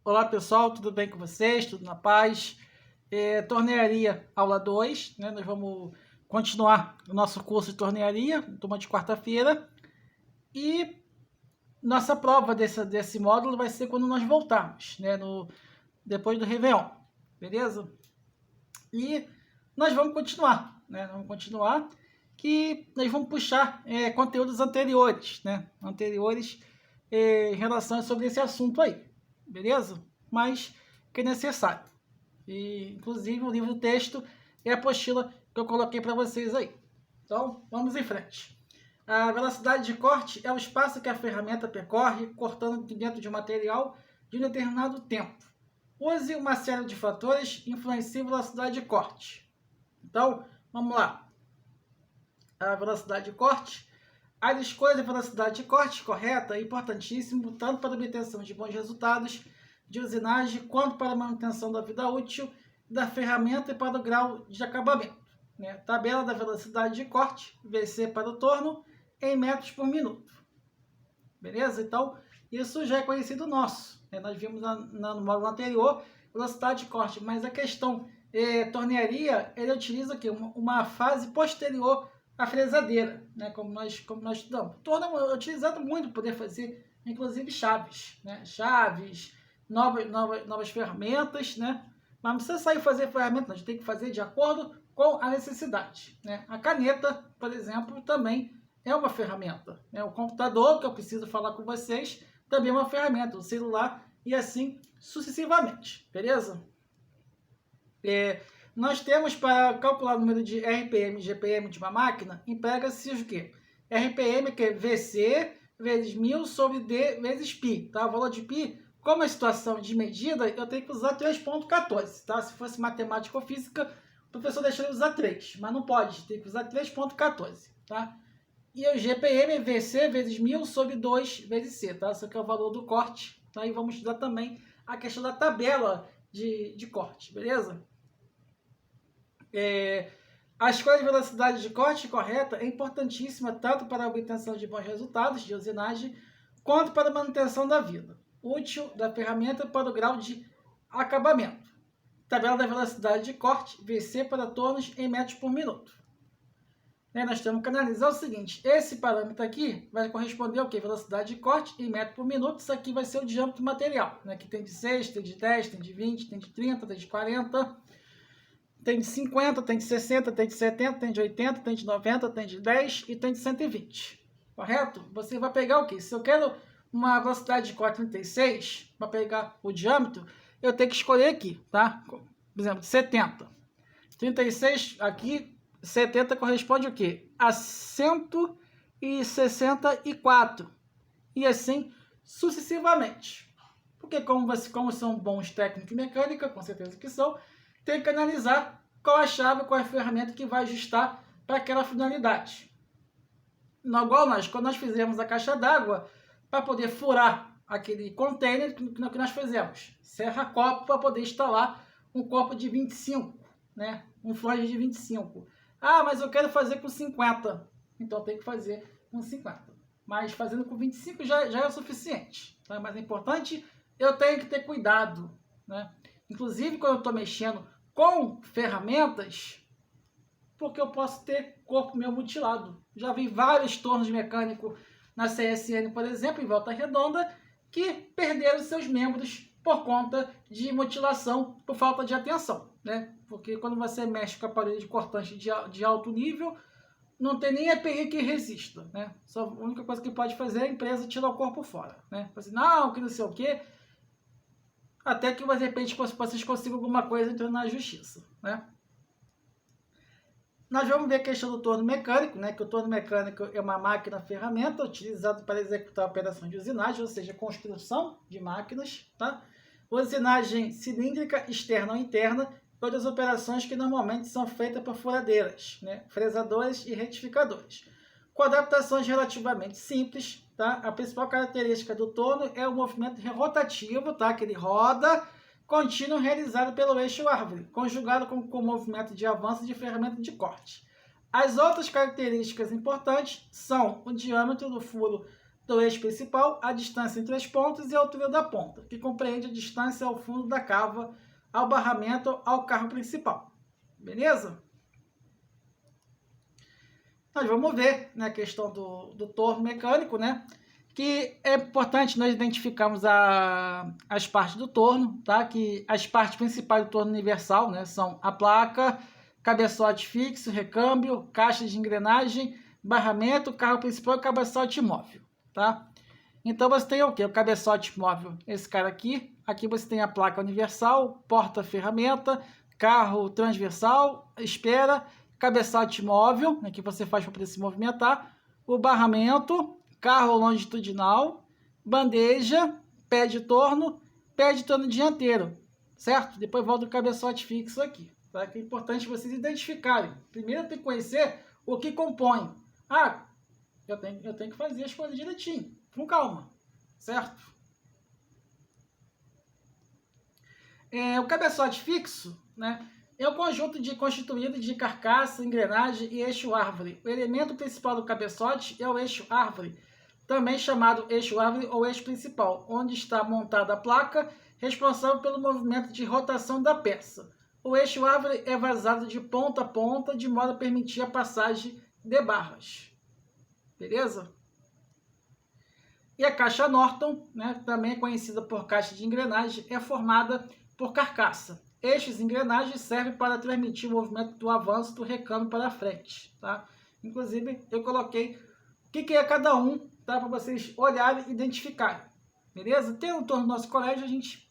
Olá pessoal, tudo bem com vocês? Tudo na paz? Tornearia aula 2, né? Nós vamos continuar o nosso curso de tornearia, turma de quarta-feira. E nossa prova desse módulo vai ser quando nós voltarmos, né? Depois do Réveillon, beleza? E nós vamos continuar, né? Vamos continuar, que nós vamos puxar conteúdos anteriores, né? Em relação sobre esse assunto aí, beleza? Mas que é necessário. E, inclusive, o livro texto é a apostila que eu coloquei para vocês aí. Então, vamos em frente. A velocidade de corte é o espaço que a ferramenta percorre, cortando dentro de um material de um determinado tempo. Use uma série de fatores que influenciam a velocidade de corte. Então, vamos lá. A velocidade de corte. A escolha da velocidade de corte correta é importantíssimo, tanto para a obtenção de bons resultados de usinagem, quanto para a manutenção da vida útil da ferramenta e para o grau de acabamento. Né? Tabela da velocidade de corte, VC para o torno, em metros por minuto. Beleza? Então, isso já é conhecido nosso. Né? Nós vimos no módulo anterior, velocidade de corte, mas a questão tornearia, ele utiliza aqui uma fase posterior à fresadeira, né? como nós estudamos. O torno é utilizado muito para poder fazer, inclusive, chaves. Né? Chaves, novas ferramentas, né? Mas não precisa sair fazer ferramenta, a gente tem que fazer de acordo com a necessidade. Né? A caneta, por exemplo, também é uma ferramenta. Né? O computador, que eu preciso falar com vocês, também é uma ferramenta. O celular e assim sucessivamente. Beleza? Nós temos para calcular o número de RPM e GPM de uma máquina, emprega-se o quê? RPM, que é VC vezes 1000 sobre D vezes π. Tá? O valor de π, como é situação de medida, eu tenho que usar 3.14. Tá? Se fosse matemática ou física, o professor deixaria usar 3, mas não pode, tem que usar 3.14. Tá? E o GPM é VC vezes 1000 sobre 2 vezes C. Tá? Esse aqui é o valor do corte. Tá? E vamos estudar também a questão da tabela de corte, beleza? A escolha de velocidade de corte correta é importantíssima tanto para a obtenção de bons resultados de usinagem, quanto para a manutenção da vida útil da ferramenta para o grau de acabamento. Tabela da velocidade de corte, VC para tornos em metros por minuto. Nós temos que analisar o seguinte, esse parâmetro aqui vai corresponder ao que? Velocidade de corte em metro por minuto, isso aqui vai ser o diâmetro do material, né? Que tem de 6, tem de 10, tem de 20, tem de 30, tem de 40, tem de 50, tem de 60, tem de 70, tem de 80, tem de 90, tem de 10 e tem de 120, correto? Você vai pegar o que? Se eu quero uma velocidade de corte 36, para pegar o diâmetro, eu tenho que escolher aqui, tá? Por exemplo, 70. 36 aqui, 70 corresponde o quê? A 164. E assim sucessivamente. Porque como são bons técnicos em mecânica, com certeza que são, tem que analisar qual a chave, qual a ferramenta que vai ajustar para aquela finalidade. Igual quando nós fizemos a caixa d'água, para poder furar aquele container que nós fizemos, serra-copo para poder instalar um copo de 25, né? Um flange de 25. Ah, mas eu quero fazer com 50. Então tem que fazer com 50. Mas fazendo com 25 já é o suficiente. Tá? Mas é importante, eu tenho que ter cuidado. Né? Inclusive quando eu estou mexendo com ferramentas, porque eu posso ter corpo meu mutilado. Já vi vários tornos mecânicos na CSN, por exemplo, em Volta Redonda, que perderam seus membros por conta de mutilação, por falta de atenção. Né? Porque quando você mexe com aparelho de cortante de alto nível, não tem nem EPI que resista. Né? Só a única coisa que pode fazer é a empresa tirar o corpo fora. Né? Assim, não, que não sei o quê. Até que, de repente, vocês consigam alguma coisa entrando na justiça. Né? Nós vamos ver a questão do torno mecânico, né? Que o torno mecânico é uma máquina-ferramenta utilizada para executar operações de usinagem, ou seja, construção de máquinas. Tá? Usinagem cilíndrica, externa ou interna, todas as operações que normalmente são feitas por furadeiras, né? Fresadores e retificadores. Com adaptações relativamente simples, tá? A principal característica do torno é o movimento rotativo, tá? Que ele roda, contínuo realizado pelo eixo árvore, conjugado com o movimento de avanço de ferramenta de corte. As outras características importantes são o diâmetro do furo do eixo principal, a distância entre as pontas e a altura da ponta, que compreende a distância ao fundo da cava, ao barramento, ao carro principal. Beleza? Nós vamos ver, né, a questão do torno mecânico, né? Que é importante nós identificarmos as partes do torno, tá? Que as partes principais do torno universal, né, são a placa, cabeçote fixo, recâmbio, caixa de engrenagem, barramento, carro principal e cabeçote móvel, tá? Então você tem o quê? O cabeçote móvel, esse cara aqui. Aqui você tem a placa universal, porta-ferramenta, carro transversal, espera, cabeçote móvel, né, que você faz para poder se movimentar, o barramento, carro longitudinal, bandeja, pé de torno dianteiro, certo? Depois volta o cabeçote fixo aqui, tá? Que é importante vocês identificarem. Primeiro tem que conhecer o que compõe. Ah, eu tenho que fazer as coisas direitinho, com calma, certo? O cabeçote fixo, né, é um conjunto constituído de carcaça, engrenagem e eixo árvore. O elemento principal do cabeçote é o eixo árvore, também chamado eixo árvore ou eixo principal, onde está montada a placa responsável pelo movimento de rotação da peça. O eixo árvore é vazado de ponta a ponta, de modo a permitir a passagem de barras. Beleza? E a caixa Norton, né, também é conhecida por caixa de engrenagem, é formada por carcaça. Eixos e engrenagens servem para transmitir o movimento do avanço do recâmbio para frente, tá? Inclusive, eu coloquei o que é cada um, tá? Para vocês olharem e identificarem, beleza? Tem um torno do nosso colégio, a gente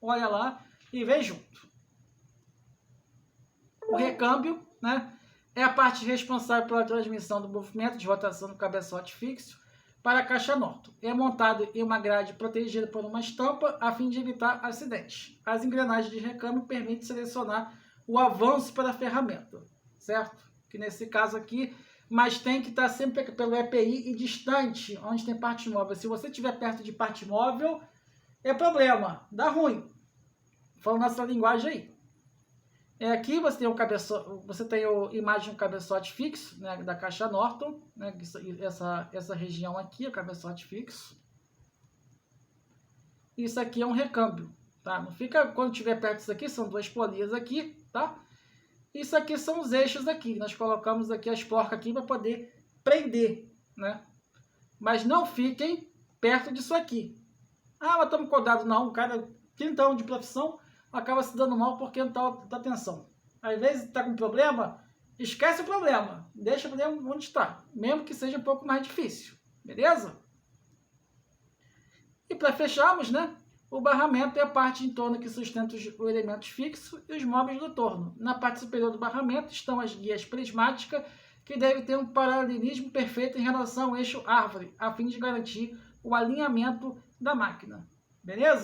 olha lá e vê junto. O recâmbio, né, é a parte responsável pela transmissão do movimento de rotação do cabeçote fixo para a caixa Norton. É montado em uma grade protegida por uma estampa a fim de evitar acidentes. As engrenagens de recâmbio permitem selecionar o avanço para a ferramenta, certo? Que nesse caso aqui, mas tem que estar sempre pelo EPI e distante, onde tem parte móvel. Se você estiver perto de parte móvel, é problema, dá ruim. Falando nossa linguagem aí. Aqui você tem a imagem do cabeçote fixo, né, da caixa Norton, né, essa região aqui é o cabeçote fixo. Isso aqui é um recâmbio, tá? Não fica, quando estiver perto disso aqui, são duas polias aqui, tá? Isso aqui são os eixos aqui, nós colocamos aqui as porcas aqui para poder prender, né? Mas não fiquem perto disso aqui. Ah, mas estamos codados, não, o cara, então, de profissão, acaba se dando mal porque não está atenção. Às vezes está com problema, esquece o problema, deixa o problema onde está, mesmo que seja um pouco mais difícil, beleza? E para fecharmos, né, o barramento é a parte em torno que sustenta os elementos fixos e os móveis do torno. Na parte superior do barramento estão as guias prismáticas, que devem ter um paralelismo perfeito em relação ao eixo árvore, a fim de garantir o alinhamento da máquina, beleza?